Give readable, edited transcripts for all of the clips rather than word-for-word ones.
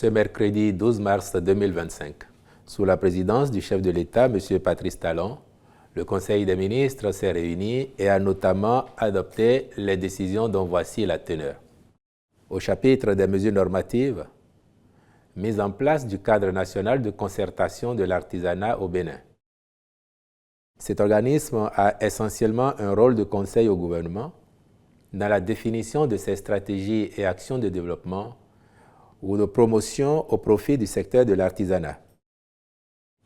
ce mercredi 12 mars 2025. Sous la présidence du chef de l'État, M. Patrice Talon, le Conseil des ministres s'est réuni et a notamment adopté les décisions dont voici la teneur. Au chapitre des mesures normatives, mise en place du cadre national de concertation de l'artisanat au Bénin. Cet organisme a essentiellement un rôle de conseil au gouvernement dans la définition de ses stratégies et actions de développement ou de promotion au profit du secteur de l'artisanat.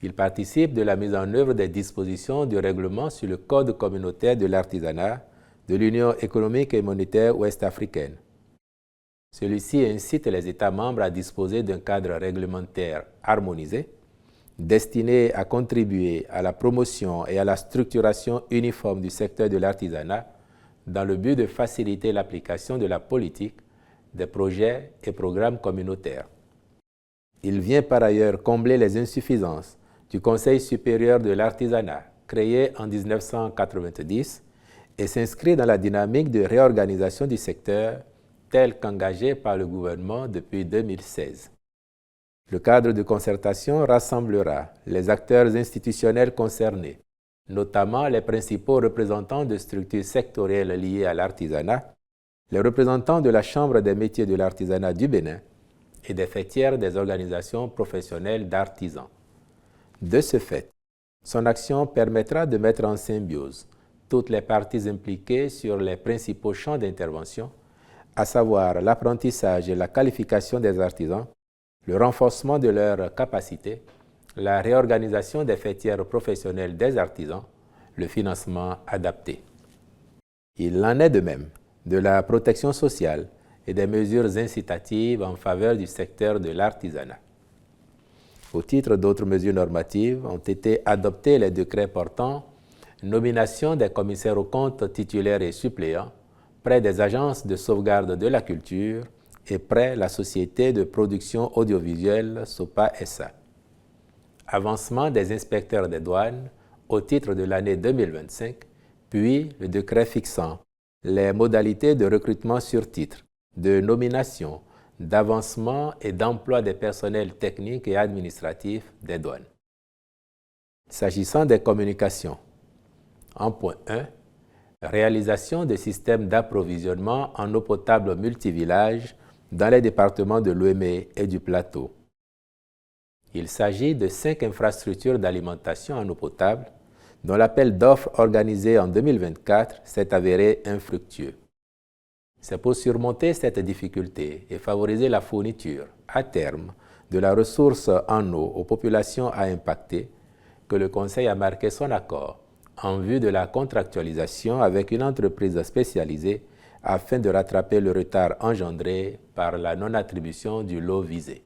Il participe de la mise en œuvre des dispositions du règlement sur le Code communautaire de l'artisanat de l'Union économique et monétaire ouest-africaine. Celui-ci incite les États membres à disposer d'un cadre réglementaire harmonisé destiné à contribuer à la promotion et à la structuration uniforme du secteur de l'artisanat dans le but de faciliter l'application de la politique, des projets et programmes communautaires. Il vient par ailleurs combler les insuffisances du Conseil supérieur de l'artisanat, créé en 1990, et s'inscrit dans la dynamique de réorganisation du secteur telle qu'engagée par le gouvernement depuis 2016. Le cadre de concertation rassemblera les acteurs institutionnels concernés, notamment les principaux représentants de structures sectorielles liées à l'artisanat, les représentants de la Chambre des métiers de l'artisanat du Bénin et des faîtières des organisations professionnelles d'artisans. De ce fait, son action permettra de mettre en symbiose toutes les parties impliquées sur les principaux champs d'intervention, à savoir l'apprentissage et la qualification des artisans, le renforcement de leurs capacités, la réorganisation des faîtières professionnelles des artisans, le financement adapté. Il en est de même de la protection sociale et des mesures incitatives en faveur du secteur de l'artisanat. Au titre d'autres mesures normatives, ont été adoptés les décrets portant nomination des commissaires aux comptes titulaires et suppléants près des agences de sauvegarde de la culture et près la société de production audiovisuelle SOPA SA. Avancement des inspecteurs des douanes au titre de l'année 2025, puis le décret fixant les modalités de recrutement sur titre, de nomination, d'avancement et d'emploi des personnels techniques et administratifs des douanes. S'agissant des communications, en point 1, réalisation de systèmes d'approvisionnement en eau potable multivillage dans les départements de l'Ouémé et du Plateau. Il s'agit de 5 infrastructures d'alimentation en eau potable dont l'appel d'offres organisé en 2024 s'est avéré infructueux. C'est pour surmonter cette difficulté et favoriser la fourniture, à terme, de la ressource en eau aux populations à impacter que le Conseil a marqué son accord en vue de la contractualisation avec une entreprise spécialisée afin de rattraper le retard engendré par la non-attribution du lot visé.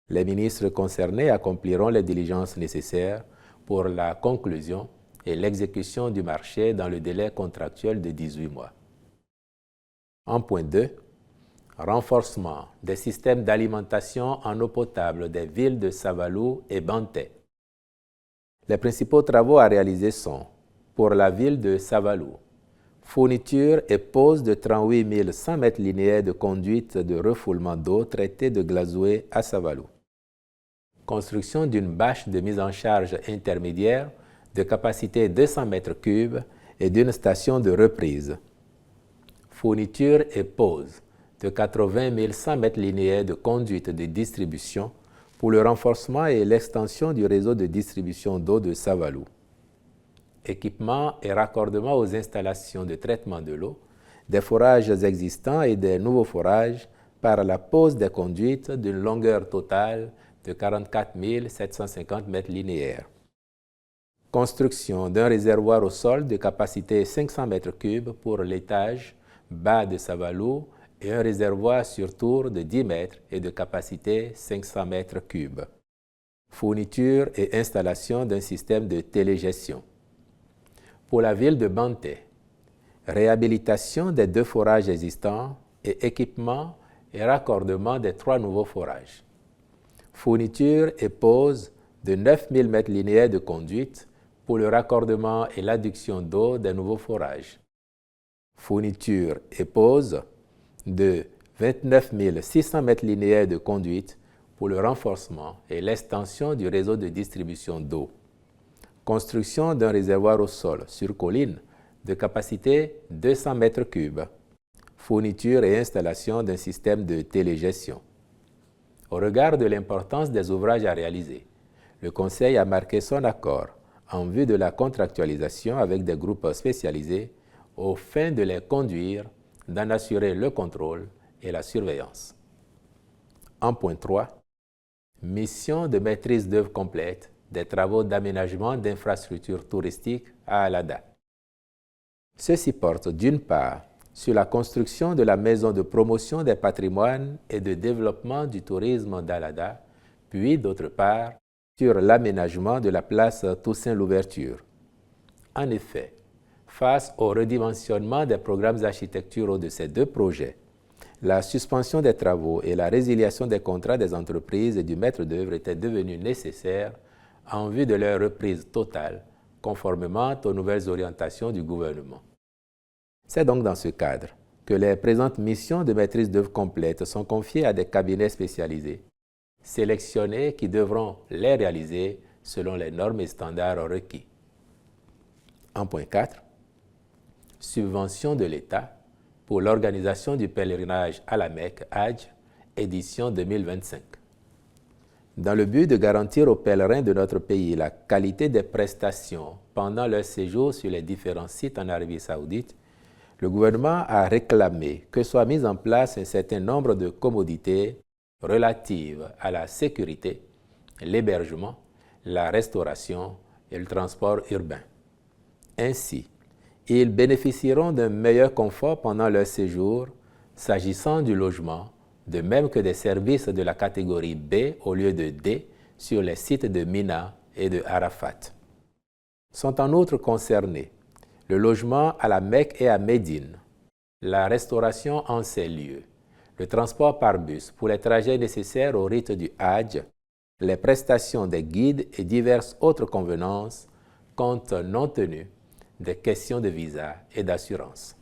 Les ministres concernés accompliront les diligences nécessaires pour la conclusion et l'exécution du marché dans le délai contractuel de 18 mois. En point 2, renforcement des systèmes d'alimentation en eau potable des villes de Savalou et Banté. Les principaux travaux à réaliser sont, pour la ville de Savalou, fourniture et pose de 38 100 mètres linéaires de conduite de refoulement d'eau traitée de Glazoué à Savalou. Construction d'une bâche de mise en charge intermédiaire de capacité 200 mètres cubes et d'une station de reprise. Fourniture et pose de 80 100 mètres linéaires de conduite de distribution pour le renforcement et l'extension du réseau de distribution d'eau de Savalou. Équipement et raccordement aux installations de traitement de l'eau, des forages existants et des nouveaux forages par la pose des conduites d'une longueur totale de 44 750 mètres linéaires. Construction d'un réservoir au sol de capacité 500 mètres cubes pour l'étage bas de Savalou et un réservoir sur tour de 10 mètres et de capacité 500 mètres cubes. Fourniture et installation d'un système de télégestion. Pour la ville de Banté, réhabilitation des 2 forages existants et équipement et raccordement des 3 nouveaux forages. Fourniture et pose de 9000 mètres linéaires de conduite pour le raccordement et l'adduction d'eau des nouveaux forages. Fourniture et pose de 29 600 mètres linéaires de conduite pour le renforcement et l'extension du réseau de distribution d'eau. Construction d'un réservoir au sol sur colline de capacité 200 mètres cubes. Fourniture et installation d'un système de télégestion. Au regard de l'importance des ouvrages à réaliser, le Conseil a marqué son accord en vue de la contractualisation avec des groupes spécialisés aux fins de les conduire, d'en assurer le contrôle et la surveillance. En point 3, mission de maîtrise d'œuvre complète des travaux d'aménagement d'infrastructures touristiques à Alada. Ceci porte d'une part sur la construction de la maison de promotion des patrimoines et de développement du tourisme d'Alada, puis d'autre part sur l'aménagement de la place Toussaint-Louverture. En effet, face au redimensionnement des programmes architecturaux de ces deux projets, la suspension des travaux et la résiliation des contrats des entreprises et du maître d'œuvre étaient devenues nécessaires en vue de leur reprise totale, conformément aux nouvelles orientations du gouvernement. C'est donc dans ce cadre que les présentes missions de maîtrise d'œuvre complète sont confiées à des cabinets spécialisés, sélectionnés qui devront les réaliser selon les normes et standards requis. En point 4, subvention de l'État pour l'organisation du pèlerinage à la Mecque, Hajj, édition 2025. Dans le but de garantir aux pèlerins de notre pays la qualité des prestations pendant leur séjour sur les différents sites en Arabie Saoudite, le gouvernement a réclamé que soit mis en place un certain nombre de commodités relatives à la sécurité, l'hébergement, la restauration et le transport urbain. Ainsi, ils bénéficieront d'un meilleur confort pendant leur séjour, s'agissant du logement, de même que des services de la catégorie B au lieu de D sur les sites de Mina et de Arafat. Sont en outre concernés le logement à la Mecque et à Médine, la restauration en ces lieux, le transport par bus pour les trajets nécessaires au rite du Hajj, les prestations des guides et diverses autres convenances, compte non tenu des questions de visa et d'assurance.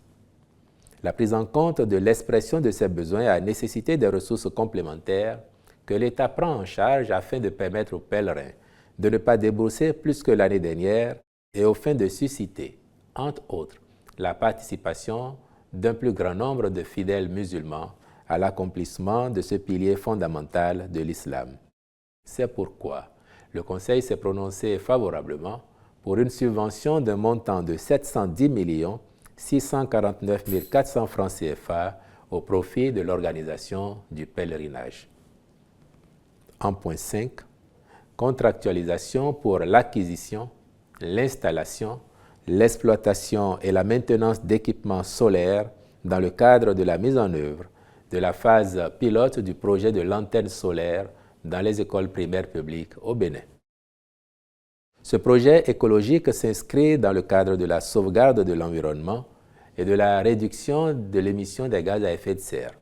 La prise en compte de l'expression de ces besoins a nécessité des ressources complémentaires que l'État prend en charge afin de permettre aux pèlerins de ne pas débourser plus que l'année dernière et aux fins de susciter, entre autres, la participation d'un plus grand nombre de fidèles musulmans à l'accomplissement de ce pilier fondamental de l'islam. C'est pourquoi le Conseil s'est prononcé favorablement pour une subvention d'un montant de 710 649 400 francs CFA au profit de l'organisation du pèlerinage. En point 5, contractualisation pour l'acquisition, l'installation, l'exploitation et la maintenance d'équipements solaires dans le cadre de la mise en œuvre de la phase pilote du projet de lanterne solaire dans les écoles primaires publiques au Bénin. Ce projet écologique s'inscrit dans le cadre de la sauvegarde de l'environnement et de la réduction de l'émission des gaz à effet de serre.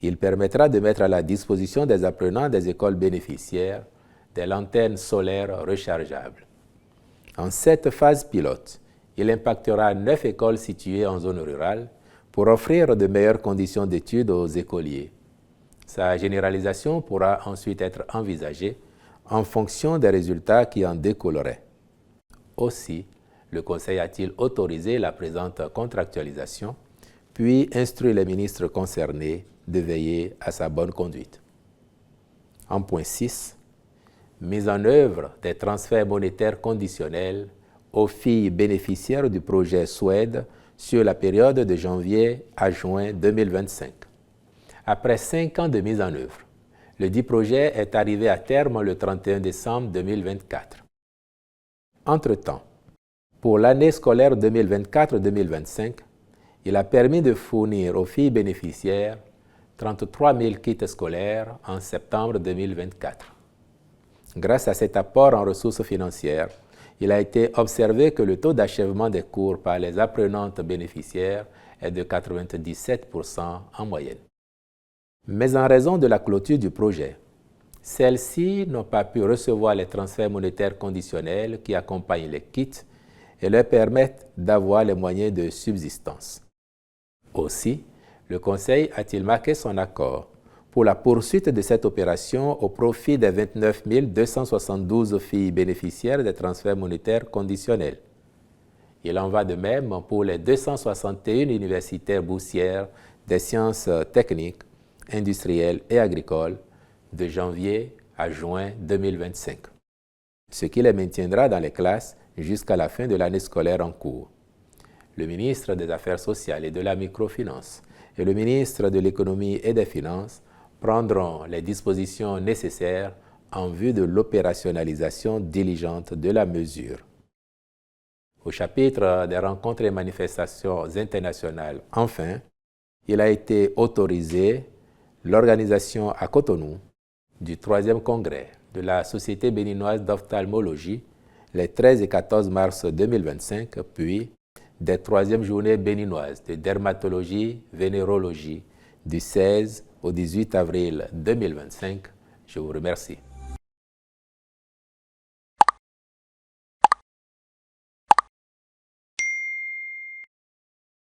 Il permettra de mettre à la disposition des apprenants des écoles bénéficiaires des lanternes solaires rechargeables. En cette phase pilote, il impactera 9 écoles situées en zone rurale pour offrir de meilleures conditions d'études aux écoliers. Sa généralisation pourra ensuite être envisagée en fonction des résultats qui en découleraient. Aussi, le Conseil a-t-il autorisé la présente contractualisation, puis instruit les ministres concernés de veiller à sa bonne conduite. En point 6, mise en œuvre des transferts monétaires conditionnels aux filles bénéficiaires du projet Suède sur la période de janvier à juin 2025. Après 5 ans de mise en œuvre, le dit projet est arrivé à terme le 31 décembre 2024. Entre-temps, pour l'année scolaire 2024-2025, il a permis de fournir aux filles bénéficiaires 33 000 kits scolaires en septembre 2024. Grâce à cet apport en ressources financières, il a été observé que le taux d'achèvement des cours par les apprenantes bénéficiaires est de 97% en moyenne. Mais en raison de la clôture du projet, celles-ci n'ont pas pu recevoir les transferts monétaires conditionnels qui accompagnent les kits et leur permettent d'avoir les moyens de subsistance. Aussi, le Conseil a-t-il marqué son accord pour la poursuite de cette opération au profit des 29 272 filles bénéficiaires des transferts monétaires conditionnels. Il en va de même pour les 261 universitaires boursières des sciences techniques, industrielles et agricoles de janvier à juin 2025, ce qui les maintiendra dans les classes jusqu'à la fin de l'année scolaire en cours. Le ministre des Affaires sociales et de la microfinance et le ministre de l'Économie et des Finances prendront les dispositions nécessaires en vue de l'opérationnalisation diligente de la mesure. Au chapitre des rencontres et manifestations internationales, enfin, il a été autorisé l'organisation à Cotonou du 3e congrès de la Société béninoise d'ophtalmologie les 13 et 14 mars 2025, puis des 3e journées béninoises de dermatologie-vénérologie du 16 au 18 avril 2025. Je vous remercie.